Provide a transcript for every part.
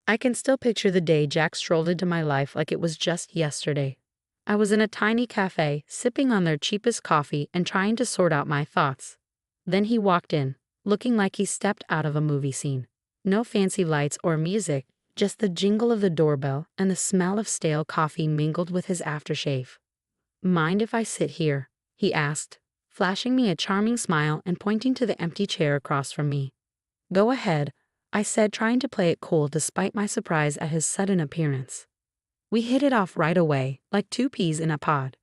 I can still picture the day Jack strolled into my life like it was just yesterday. I was in a tiny cafe, sipping on their cheapest coffee and trying to sort out my thoughts. Then he walked in, looking like he stepped out of a movie scene. No fancy lights or music, just the jingle of the doorbell and the smell of stale coffee mingled with his aftershave. "Mind if I sit here?" he asked, flashing me a charming smile and pointing to the empty chair across from me. "Go ahead," I said, trying to play it cool despite my surprise at his sudden appearance. We hit it off right away, like two peas in a pod.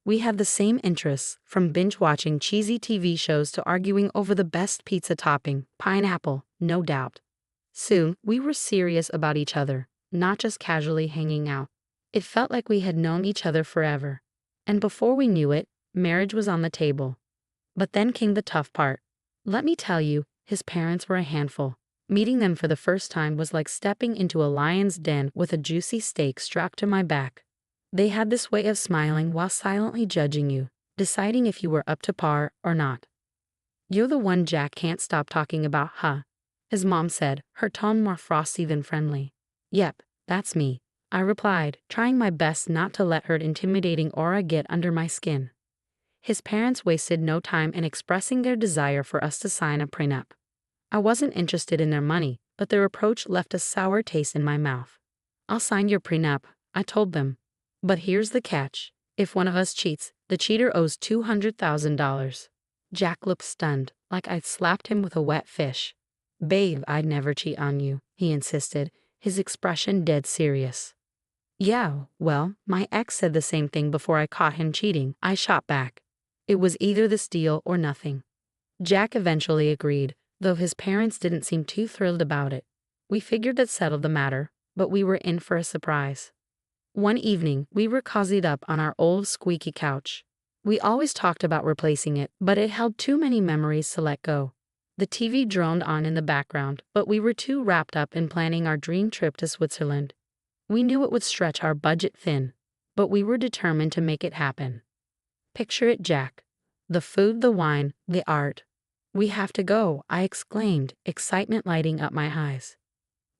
We had the same interests, from binge-watching cheesy TV shows to arguing over the best pizza topping, pineapple, no doubt. Soon, we were serious about each other, not just casually hanging out. It felt like we had known each other forever. And before we knew it, marriage was on the table. But then came the tough part. Let me tell you, his parents were a handful. Meeting them for the first time was like stepping into a lion's den with a juicy steak strapped to my back. They had this way of smiling while silently judging you, deciding if you were up to par or not. "You're the one Jack can't stop talking about, huh?" his mom said, her tone more frosty than friendly. "Yep, that's me," I replied, trying my best not to let her intimidating aura get under my skin. His parents wasted no time in expressing their desire for us to sign a prenup. I wasn't interested in their money, but their approach left a sour taste in my mouth. "I'll sign your prenup," I told them. "But here's the catch. If one of us cheats, the cheater owes $200,000. Jack looked stunned, like I'd slapped him with a wet fish. "Babe, I'd never cheat on you," he insisted, his expression dead serious. "Yeah, well, my ex said the same thing before I caught him cheating," I shot back. It was either this deal or nothing. Jack eventually agreed, though his parents didn't seem too thrilled about it. We figured that settled the matter, but we were in for a surprise. One evening, we were cozied up on our old squeaky couch. We always talked about replacing it, but it held too many memories to let go. The TV droned on in the background, but we were too wrapped up in planning our dream trip to Switzerland. We knew it would stretch our budget thin, but we were determined to make it happen. Picture it, Jack. The food, the wine, the art. "We have to go," I exclaimed, excitement lighting up my eyes.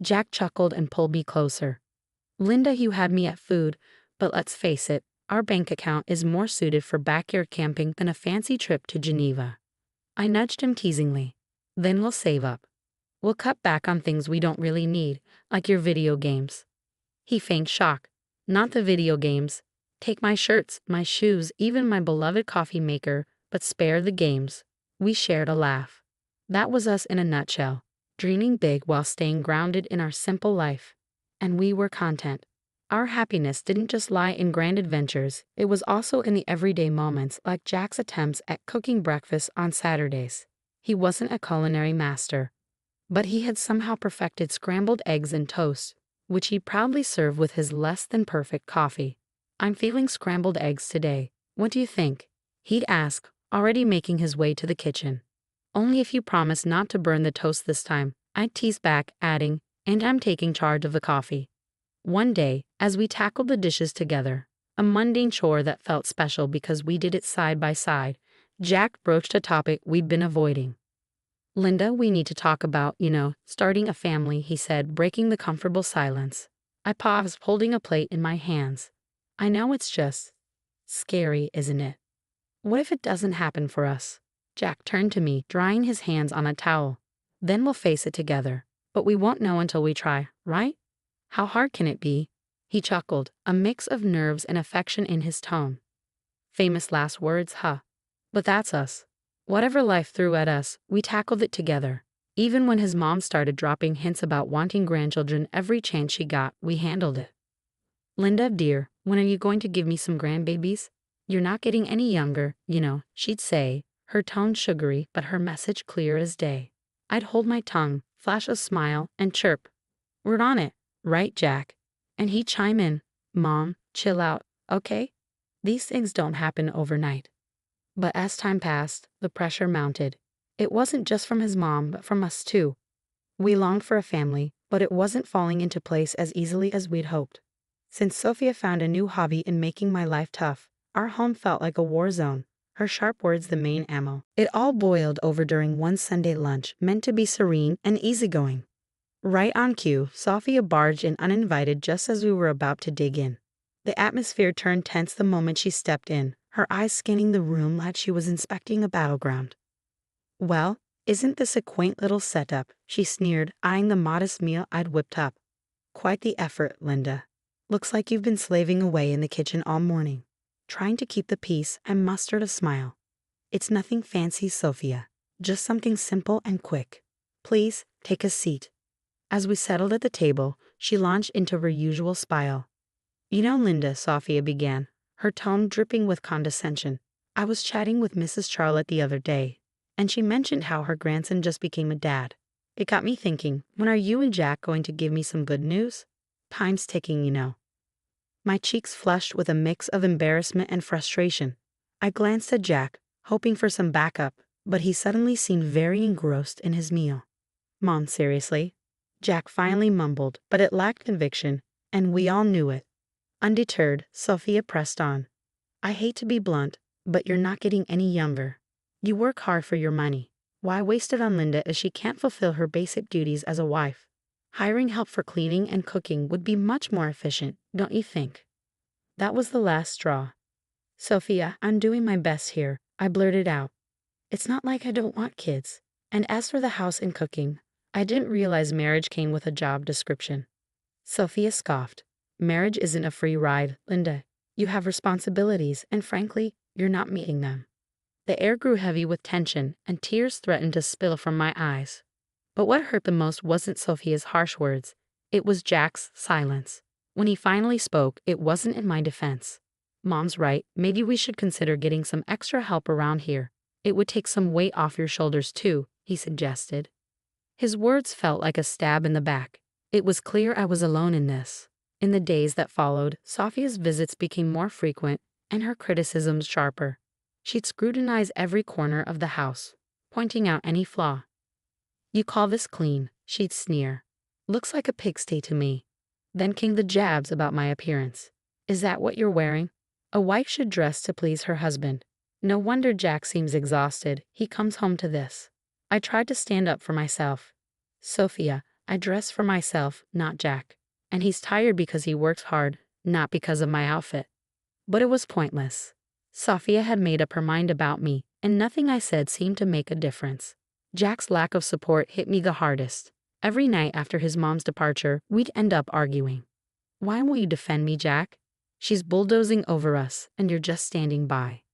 Jack chuckled and pulled me closer. "Linda, you had me at food, but let's face it, our bank account is more suited for backyard camping than a fancy trip to Geneva." I nudged him teasingly. "Then we'll save up. We'll cut back on things we don't really need, like your video games." He feigned shock. "Not the video games. Take my shirts, my shoes, even my beloved coffee maker, but spare the games." We shared a laugh. That was us in a nutshell, dreaming big while staying grounded in our simple life. And we were content. Our happiness didn't just lie in grand adventures, it was also in the everyday moments like Jack's attempts at cooking breakfast on Saturdays. He wasn't a culinary master, but he had somehow perfected scrambled eggs and toast, which he proudly served with his less-than-perfect coffee. "I'm feeling scrambled eggs today. What do you think?" he'd ask, already making his way to the kitchen. "Only if you promise not to burn the toast this time," I'd tease back, adding, "and I'm taking charge of the coffee." One day, as we tackled the dishes together, a mundane chore that felt special because we did it side by side, Jack broached a topic we'd been avoiding. "Linda, we need to talk about, starting a family," he said, breaking the comfortable silence. I paused, holding a plate in my hands. "I know it's just scary, isn't it? What if it doesn't happen for us?" Jack turned to me, drying his hands on a towel. "Then we'll face it together. But we won't know until we try, right? How hard can it be?" He chuckled, a mix of nerves and affection in his tone. Famous last words, huh? But that's us. Whatever life threw at us, we tackled it together. Even when his mom started dropping hints about wanting grandchildren every chance she got, we handled it. "Linda, dear, when are you going to give me some grandbabies? You're not getting any younger, she'd say, her tone sugary but her message clear as day. I'd hold my tongue, flash a smile, and chirp, "We're on it, right, Jack?" And he'd chime in, "Mom, chill out, okay? These things don't happen overnight." But as time passed, the pressure mounted. It wasn't just from his mom, but from us too. We longed for a family, but it wasn't falling into place as easily as we'd hoped. Since Sophia found a new hobby in making my life tough, our home felt like a war zone, her sharp words the main ammo. It all boiled over during one Sunday lunch meant to be serene and easygoing. Right on cue, Sophia barged in uninvited just as we were about to dig in. The atmosphere turned tense the moment she stepped in, her eyes scanning the room like she was inspecting a battleground. "Well, isn't this a quaint little setup?" she sneered, eyeing the modest meal I'd whipped up. "Quite the effort, Linda. Looks like you've been slaving away in the kitchen all morning." Trying to keep the peace, I mustered a smile. "It's nothing fancy, Sophia. Just something simple and quick. Please, take a seat." As we settled at the table, she launched into her usual spiel. "You know, Linda," Sophia began, her tone dripping with condescension, "I was chatting with Mrs. Charlotte the other day, and she mentioned how her grandson just became a dad. It got me thinking, when are you and Jack going to give me some good news? Time's ticking, you know." My cheeks flushed with a mix of embarrassment and frustration. I glanced at Jack, hoping for some backup, but he suddenly seemed very engrossed in his meal. "Mom, seriously?" Jack finally mumbled, but it lacked conviction, and we all knew it. Undeterred, Sophia pressed on. "I hate to be blunt, but you're not getting any younger. You work hard for your money. Why waste it on Linda if she can't fulfill her basic duties as a wife? Hiring help for cleaning and cooking would be much more efficient, don't you think?" That was the last straw. "Sophia, I'm doing my best here," I blurted out. "It's not like I don't want kids. And as for the house and cooking, I didn't realize marriage came with a job description." Sophia scoffed. "Marriage isn't a free ride, Linda. You have responsibilities, and frankly, you're not meeting them." The air grew heavy with tension, and tears threatened to spill from my eyes. But what hurt the most wasn't Sophia's harsh words. It was Jack's silence. When he finally spoke, it wasn't in my defense. "Mom's right, maybe we should consider getting some extra help around here. It would take some weight off your shoulders too," he suggested. His words felt like a stab in the back. It was clear I was alone in this. In the days that followed, Sophia's visits became more frequent and her criticisms sharper. She'd scrutinize every corner of the house, pointing out any flaw. "You call this clean?" she'd sneer. "Looks like a pigsty to me." Then came the jabs about my appearance. "Is that what you're wearing? A wife should dress to please her husband. No wonder Jack seems exhausted. He comes home to this." I tried to stand up for myself. "Sophia, I dress for myself, not Jack. And he's tired because he works hard, not because of my outfit." But it was pointless. Sophia had made up her mind about me, and nothing I said seemed to make a difference. Jack's lack of support hit me the hardest. Every night after his mom's departure, we'd end up arguing. "Why won't you defend me, Jack? She's bulldozing over us, and you're just standing by."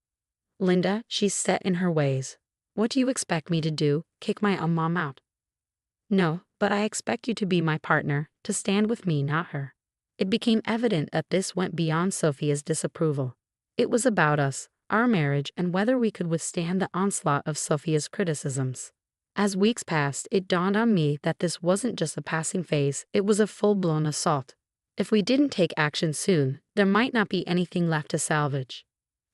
"Linda, she's set in her ways. What do you expect me to do, kick my own mom out?" "No, but I expect you to be my partner, to stand with me, not her." It became evident that this went beyond Sophia's disapproval. It was about us, our marriage, and whether we could withstand the onslaught of Sophia's criticisms. As weeks passed, it dawned on me that this wasn't just a passing phase, it was a full-blown assault. If we didn't take action soon, there might not be anything left to salvage.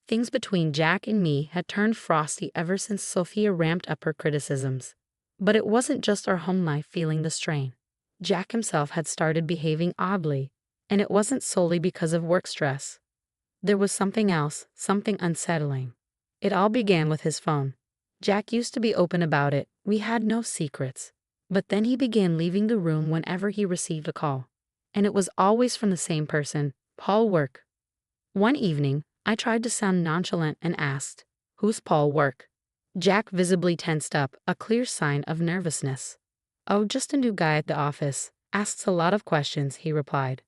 Things between Jack and me had turned frosty ever since Sophia ramped up her criticisms. But it wasn't just our home life feeling the strain. Jack himself had started behaving oddly, and it wasn't solely because of work stress. There was something else, something unsettling. It all began with his phone. Jack used to be open about it, we had no secrets. But then he began leaving the room whenever he received a call. And it was always from the same person, Paul Work. One evening, I tried to sound nonchalant and asked, "Who's Paul Work?" Jack visibly tensed up, a clear sign of nervousness. "Oh, just a new guy at the office. Asks a lot of questions," he replied.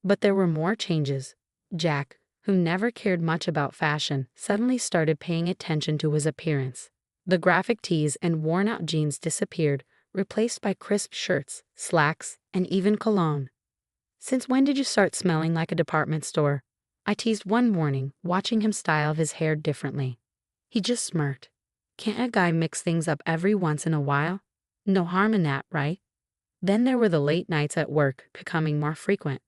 But there were more changes. Jack, who never cared much about fashion, suddenly started paying attention to his appearance. The graphic tees and worn-out jeans disappeared, replaced by crisp shirts, slacks, and even cologne. "Since when did you start smelling like a department store?" I teased one morning, watching him style his hair differently. He just smirked. "Can't a guy mix things up every once in a while? No harm in that, right?" Then there were the late nights at work, becoming more frequent.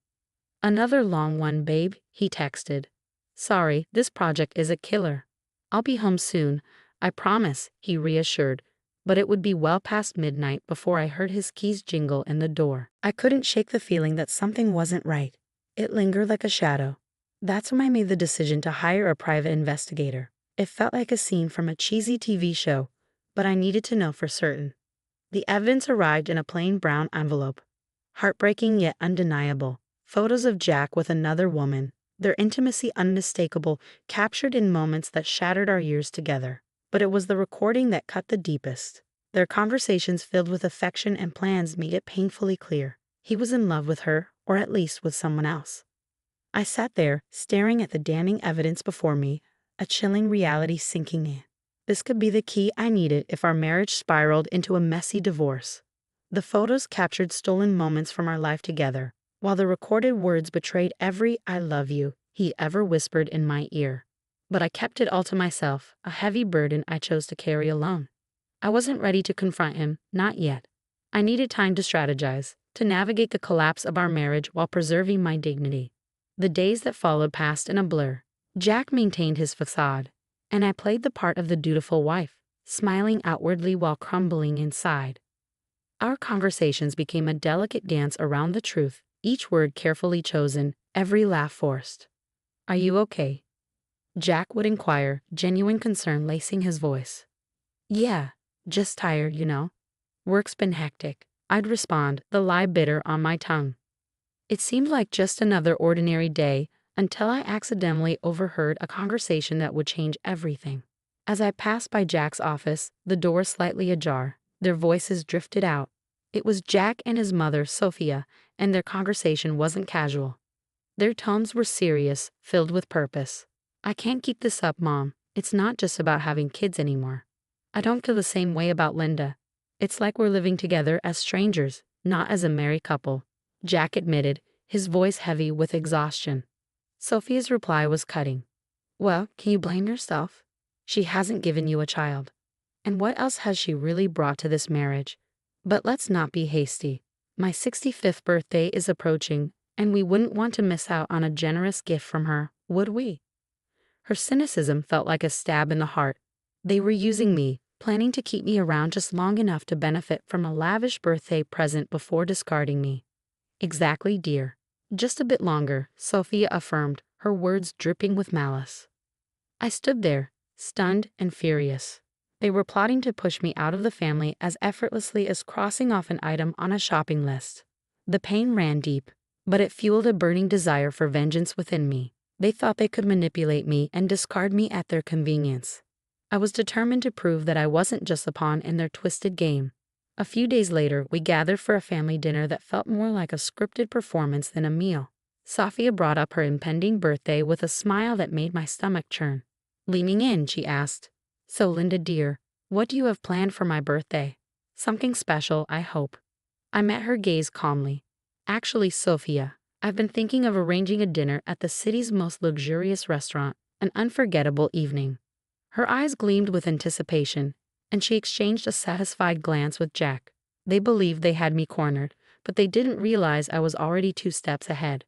"Another long one, babe," he texted. "Sorry, this project is a killer. I'll be home soon, I promise," he reassured, but it would be well past midnight before I heard his keys jingle in the door. I couldn't shake the feeling that something wasn't right. It lingered like a shadow. That's when I made the decision to hire a private investigator. It felt like a scene from a cheesy TV show, but I needed to know for certain. The evidence arrived in a plain brown envelope, Heartbreaking yet undeniable. Photos of Jack with another woman, their intimacy unmistakable, captured in moments that shattered our years together. But it was the recording that cut the deepest. Their conversations filled with affection and plans made it painfully clear. He was in love with her, or at least with someone else. I sat there, staring at the damning evidence before me, a chilling reality sinking in. This could be the key I needed if our marriage spiraled into a messy divorce. The photos captured stolen moments from our life together, while the recorded words betrayed every "I love you" he ever whispered in my ear. But I kept it all to myself, a heavy burden I chose to carry alone. I wasn't ready to confront him, not yet. I needed time to strategize, to navigate the collapse of our marriage while preserving my dignity. The days that followed passed in a blur. Jack maintained his facade, and I played the part of the dutiful wife, smiling outwardly while crumbling inside. Our conversations became a delicate dance around the truth, each word carefully chosen, every laugh forced. "Are you okay?" Jack would inquire, genuine concern lacing his voice. "Yeah, just tired, you know. Work's been hectic," I'd respond, the lie bitter on my tongue. It seemed like just another ordinary day until I accidentally overheard a conversation that would change everything. As I passed by Jack's office, the door slightly ajar, their voices drifted out. It was Jack and his mother, Sophia, and their conversation wasn't casual. Their tones were serious, filled with purpose. "I can't keep this up, Mom. It's not just about having kids anymore. I don't feel the same way about Linda. It's like we're living together as strangers, not as a married couple," Jack admitted, his voice heavy with exhaustion. Sophia's reply was cutting. "Well, can you blame yourself? She hasn't given you a child. And what else has she really brought to this marriage? But let's not be hasty. My 65th birthday is approaching, and we wouldn't want to miss out on a generous gift from her, would we?" Her cynicism felt like a stab in the heart. They were using me, planning to keep me around just long enough to benefit from a lavish birthday present before discarding me. "Exactly, dear. Just a bit longer," Sophia affirmed, her words dripping with malice. I stood there, stunned and furious. They were plotting to push me out of the family as effortlessly as crossing off an item on a shopping list. The pain ran deep, but it fueled a burning desire for vengeance within me. They thought they could manipulate me and discard me at their convenience. I was determined to prove that I wasn't just a pawn in their twisted game. A few days later, we gathered for a family dinner that felt more like a scripted performance than a meal. Sophia brought up her impending birthday with a smile that made my stomach churn. Leaning in, she asked, "So, Linda dear, what do you have planned for my birthday? Something special, I hope." I met her gaze calmly. "Actually, Sophia, I've been thinking of arranging a dinner at the city's most luxurious restaurant, an unforgettable evening." Her eyes gleamed with anticipation, and she exchanged a satisfied glance with Jack. They believed they had me cornered, but they didn't realize I was already 2 steps ahead.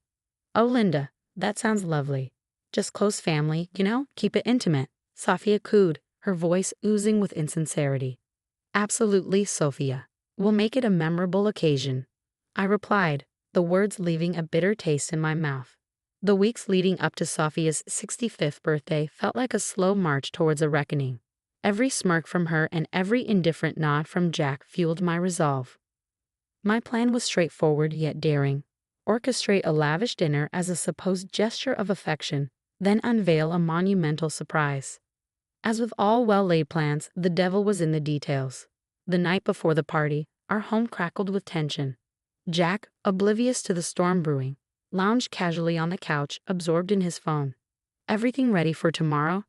"Oh, Linda, that sounds lovely. Just close family, you know, keep it intimate," Sophia cooed, her voice oozing with insincerity. "Absolutely, Sophia. We'll make it a memorable occasion," I replied, the words leaving a bitter taste in my mouth. The weeks leading up to Sophia's 65th birthday felt like a slow march towards a reckoning. Every smirk from her and every indifferent nod from Jack fueled my resolve. My plan was straightforward yet daring. Orchestrate a lavish dinner as a supposed gesture of affection, then unveil a monumental surprise. As with all well-laid plans, the devil was in the details. The night before the party, our home crackled with tension. Jack, oblivious to the storm brewing, lounged casually on the couch, absorbed in his phone. "Everything ready for tomorrow?"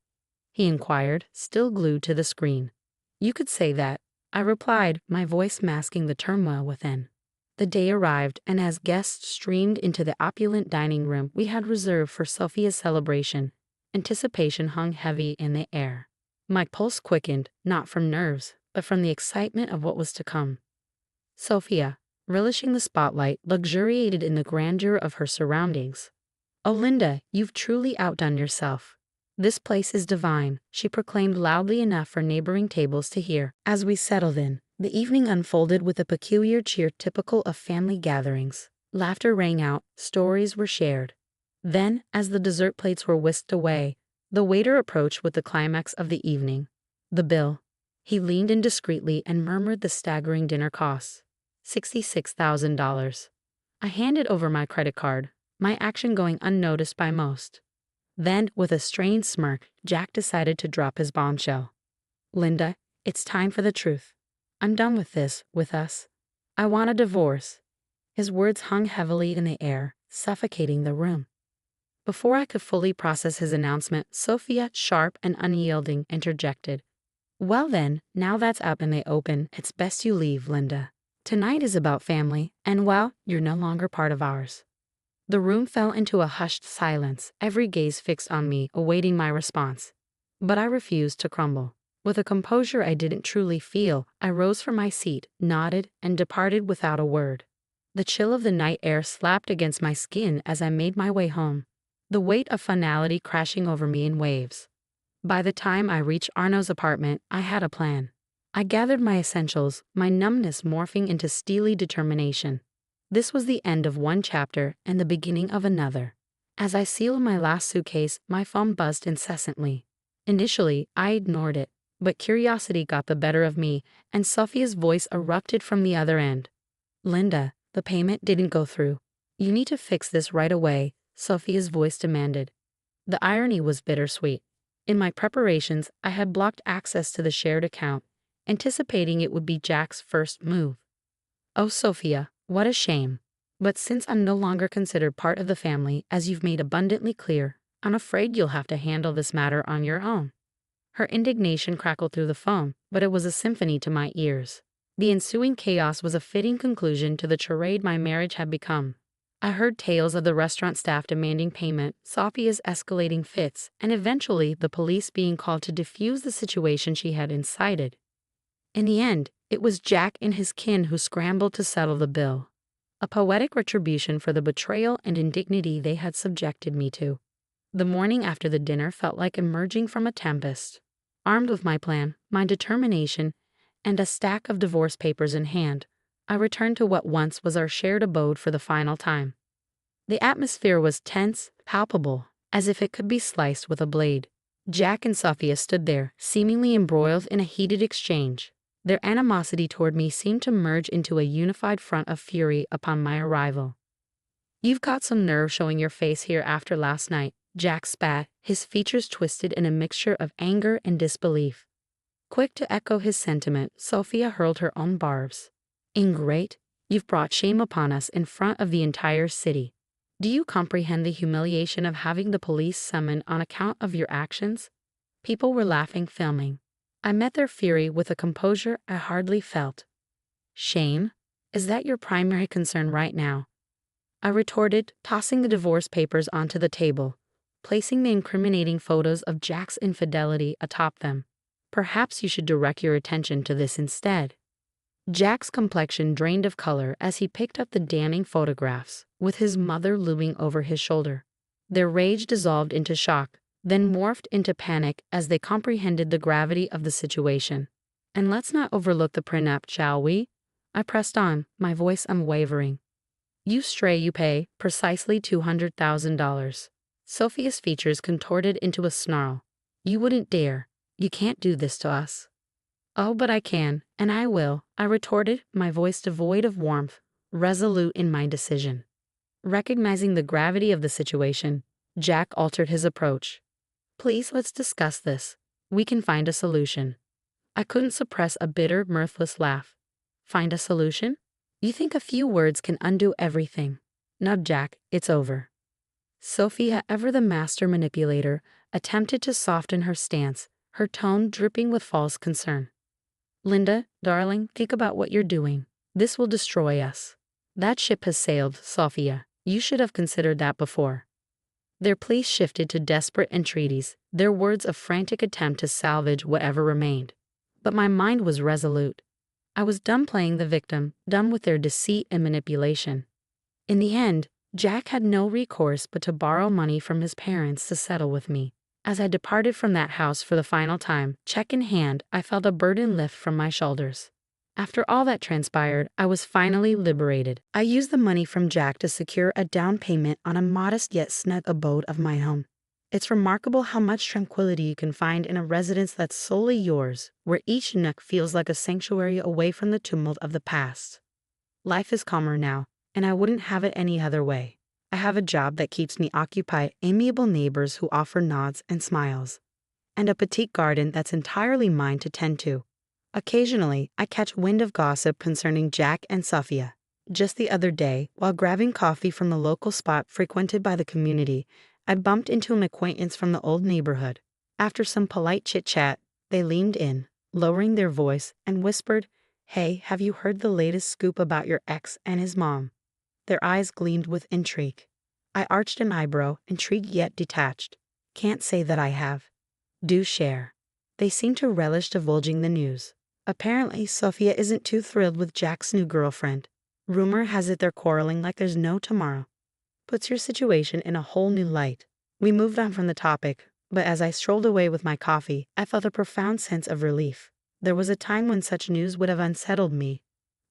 he inquired, still glued to the screen. "You could say that," I replied, my voice masking the turmoil within. The day arrived, and as guests streamed into the opulent dining room we had reserved for Sophia's celebration, anticipation hung heavy in the air. My pulse quickened, not from nerves, but from the excitement of what was to come. Sophia, relishing the spotlight, luxuriated in the grandeur of her surroundings. "Oh, Linda, you've truly outdone yourself. This place is divine," she proclaimed loudly enough for neighboring tables to hear. As we settled in, the evening unfolded with a peculiar cheer typical of family gatherings. Laughter rang out, stories were shared. Then, as the dessert plates were whisked away, the waiter approached with the climax of the evening. The bill. He leaned in discreetly and murmured the staggering dinner costs. $66,000. I handed over my credit card, my action going unnoticed by most. Then, with a strained smirk, Jack decided to drop his bombshell. Linda, it's time for the truth. I'm done with this, with us. I want a divorce. His words hung heavily in the air, suffocating the room. Before I could fully process his announcement, Sophia, sharp and unyielding, interjected. Well then, now that's up in the open, it's best you leave, Linda. Tonight is about family, and well, you're no longer part of ours. The room fell into a hushed silence, every gaze fixed on me, awaiting my response. But I refused to crumble. With a composure I didn't truly feel, I rose from my seat, nodded, and departed without a word. The chill of the night air slapped against my skin as I made my way home, the weight of finality crashing over me in waves. By the time I reached Arno's apartment, I had a plan. I gathered my essentials, my numbness morphing into steely determination. This was the end of one chapter and the beginning of another. As I sealed my last suitcase, my phone buzzed incessantly. Initially, I ignored it, but curiosity got the better of me, and Sophia's voice erupted from the other end. Linda, the payment didn't go through. You need to fix this right away, Sophia's voice demanded. The irony was bittersweet. In my preparations, I had blocked access to the shared account, anticipating it would be Jack's first move. Oh, Sophia, what a shame. But since I'm no longer considered part of the family, as you've made abundantly clear, I'm afraid you'll have to handle this matter on your own. Her indignation crackled through the phone, but it was a symphony to my ears. The ensuing chaos was a fitting conclusion to the charade my marriage had become. I heard tales of the restaurant staff demanding payment, Sophia's escalating fits, and eventually the police being called to defuse the situation she had incited. In the end, it was Jack and his kin who scrambled to settle the bill. A poetic retribution for the betrayal and indignity they had subjected me to. The morning after the dinner felt like emerging from a tempest. Armed with my plan, my determination, and a stack of divorce papers in hand, I returned to what once was our shared abode for the final time. The atmosphere was tense, palpable, as if it could be sliced with a blade. Jack and Sophia stood there, seemingly embroiled in a heated exchange. Their animosity toward me seemed to merge into a unified front of fury upon my arrival. You've got some nerve showing your face here after last night, Jack spat, his features twisted in a mixture of anger and disbelief. Quick to echo his sentiment, Sophia hurled her own barbs. Ingrate, you've brought shame upon us in front of the entire city. Do you comprehend the humiliation of having the police summoned on account of your actions? People were laughing, filming. I met their fury with a composure I hardly felt. Shame? Is that your primary concern right now? I retorted, tossing the divorce papers onto the table, placing the incriminating photos of Jack's infidelity atop them. Perhaps you should direct your attention to this instead. Jack's complexion drained of color as he picked up the damning photographs, with his mother looming over his shoulder. Their rage dissolved into shock, then morphed into panic as they comprehended the gravity of the situation. And let's not overlook the prenup, shall we? I pressed on, my voice unwavering. You stray, you pay, precisely $200,000. Sophia's features contorted into a snarl. You wouldn't dare. You can't do this to us. Oh, but I can, and I will, I retorted, my voice devoid of warmth, resolute in my decision. Recognizing the gravity of the situation, Jack altered his approach. Please, let's discuss this. We can find a solution. I couldn't suppress a bitter, mirthless laugh. Find a solution? You think a few words can undo everything? No, Jack, it's over. Sophia, ever the master manipulator, attempted to soften her stance, her tone dripping with false concern. Linda, darling, think about what you're doing. This will destroy us. That ship has sailed, Sophia. You should have considered that before. Their pleas shifted to desperate entreaties, their words a frantic attempt to salvage whatever remained. But my mind was resolute. I was done playing the victim, done with their deceit and manipulation. In the end, Jack had no recourse but to borrow money from his parents to settle with me. As I departed from that house for the final time, check in hand, I felt a burden lift from my shoulders. After all that transpired, I was finally liberated. I used the money from Jack to secure a down payment on a modest yet snug abode of my own. It's remarkable how much tranquility you can find in a residence that's solely yours, where each nook feels like a sanctuary away from the tumult of the past. Life is calmer now, And I wouldn't have it any other way. I have a job that keeps me occupied, amiable neighbors who offer nods and smiles, and a petite garden that's entirely mine to tend to. Occasionally, I catch wind of gossip concerning Jack and Sophia. Just the other day, while grabbing coffee from the local spot frequented by the community, I bumped into an acquaintance from the old neighborhood. After some polite chit-chat, they leaned in, lowering their voice, and whispered, "Hey, have you heard the latest scoop about your ex and his mom?" Their eyes gleamed with intrigue. I arched an eyebrow, intrigued yet detached. "Can't say that I have." "Do share." They seemed to relish divulging the news. Apparently, Sophia isn't too thrilled with Jack's new girlfriend. Rumor has it they're quarreling like there's no tomorrow. Puts your situation in a whole new light. We moved on from the topic, but as I strolled away with my coffee, I felt a profound sense of relief. There was a time when such news would have unsettled me,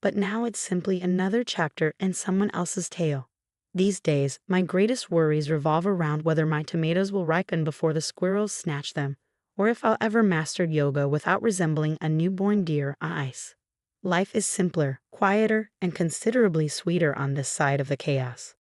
but now it's simply another chapter in someone else's tale. These days, my greatest worries revolve around whether my tomatoes will ripen before the squirrels snatch them, or if I'll ever master yoga without resembling a newborn deer on ice. Life is simpler, quieter, and considerably sweeter on this side of the chaos.